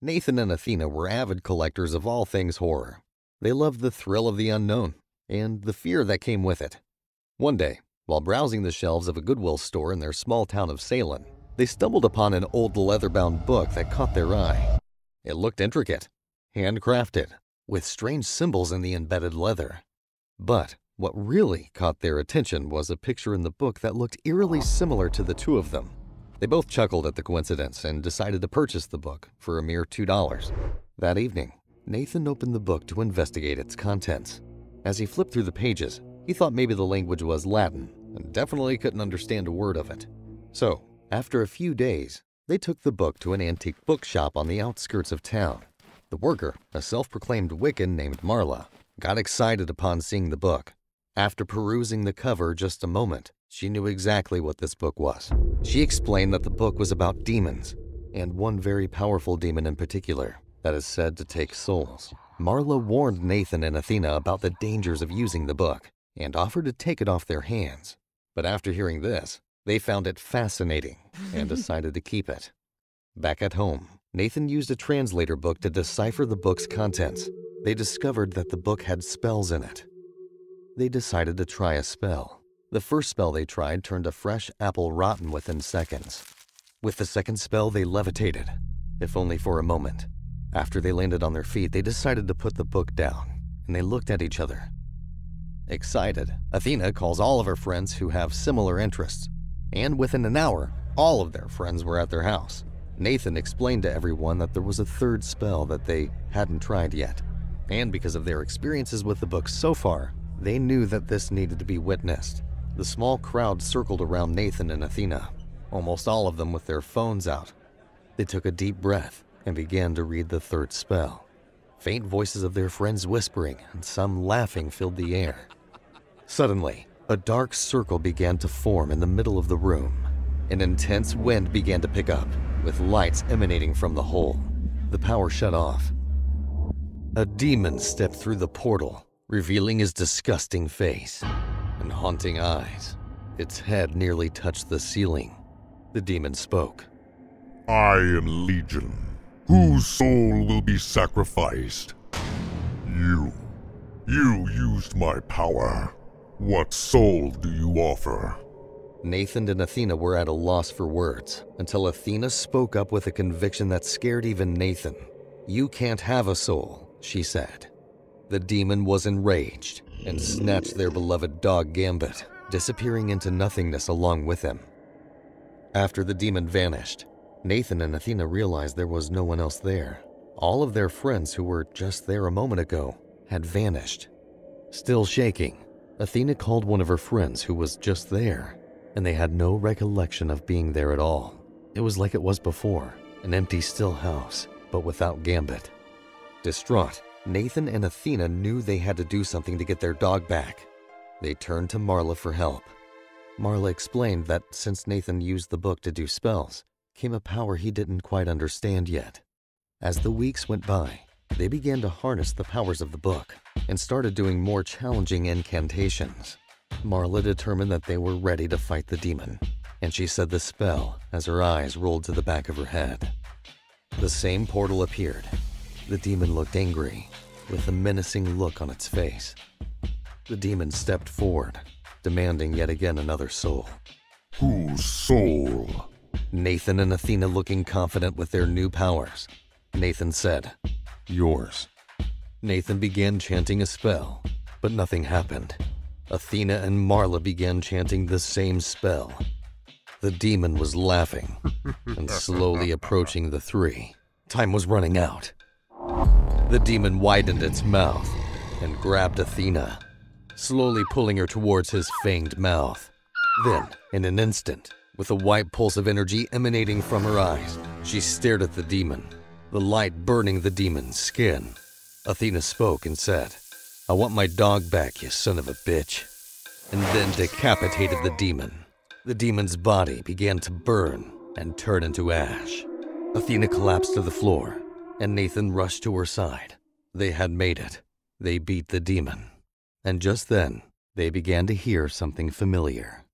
Nathan and Athena were avid collectors of all things horror. They loved the thrill of the unknown and the fear that came with it. One day, while browsing the shelves of a Goodwill store in their small town of Salem, they stumbled upon an old leather-bound book that caught their eye. It looked intricate, handcrafted, with strange symbols in the embedded leather. But what really caught their attention was a picture in the book that looked eerily similar to the two of them. They both chuckled at the coincidence and decided to purchase the book for a mere $2. That evening, Nathan opened the book to investigate its contents. As he flipped through the pages, he thought maybe the language was Latin and definitely couldn't understand a word of it. So, after a few days, they took the book to an antique bookshop on the outskirts of town. The worker, a self-proclaimed Wiccan named Marla, got excited upon seeing the book. After perusing the cover just a moment, she knew exactly what this book was. She explained that the book was about demons, and one very powerful demon in particular that is said to take souls. Marla warned Nathan and Athena about the dangers of using the book and offered to take it off their hands. But after hearing this, they found it fascinating and decided to keep it. Back at home, Nathan used a translator book to decipher the book's contents. They discovered that the book had spells in it. They decided to try a spell. The first spell they tried turned a fresh apple rotten within seconds. With the second spell, they levitated, if only for a moment. After they landed on their feet, they decided to put the book down, and they looked at each other. Excited, Athena calls all of her friends who have similar interests, and within an hour, all of their friends were at their house. Nathan explained to everyone that there was a third spell that they hadn't tried yet, and because of their experiences with the book so far, they knew that this needed to be witnessed. The small crowd circled around Nathan and Athena, almost all of them with their phones out. They took a deep breath and began to read the third spell. Faint voices of their friends whispering and some laughing filled the air. Suddenly, a dark circle began to form in the middle of the room. An intense wind began to pick up, with lights emanating from the hole. The power shut off. A demon stepped through the portal, revealing his disgusting face and haunting eyes. Its head nearly touched the ceiling. The demon spoke. I am Legion, whose soul will be sacrificed. You used my power. What soul do you offer? Nathan and Athena were at a loss for words, until Athena spoke up with a conviction that scared even Nathan. You can't have a soul, she said. The demon was enraged and snatched their beloved dog Gambit, disappearing into nothingness along with him. After the demon vanished, Nathan and Athena realized there was no one else there. All of their friends who were just there a moment ago had vanished. Still shaking, Athena called one of her friends who was just there, and they had no recollection of being there at all. It was like it was before, an empty, still house, but without Gambit. Distraught, Nathan and Athena knew they had to do something to get their dog back. They turned to Marla for help. Marla explained that since Nathan used the book to do spells, came a power he didn't quite understand yet. As the weeks went by, they began to harness the powers of the book and started doing more challenging incantations. Marla determined that they were ready to fight the demon, and she said the spell as her eyes rolled to the back of her head. The same portal appeared. The demon looked angry, with a menacing look on its face. The demon stepped forward, demanding yet again another soul. Whose soul? Nathan and Athena looking confident with their new powers. Nathan said, Yours. Nathan began chanting a spell, but nothing happened. Athena and Marla began chanting the same spell. The demon was laughing and slowly approaching the three. Time was running out. The demon widened its mouth and grabbed Athena, slowly pulling her towards his fanged mouth. Then, in an instant, with a white pulse of energy emanating from her eyes, she stared at the demon, the light burning the demon's skin. Athena spoke and said, I want my dog back, you son of a bitch, and then decapitated the demon. The demon's body began to burn and turn into ash. Athena collapsed to the floor, and Nathan rushed to her side. They had made it. They beat the demon. And just then, they began to hear something familiar.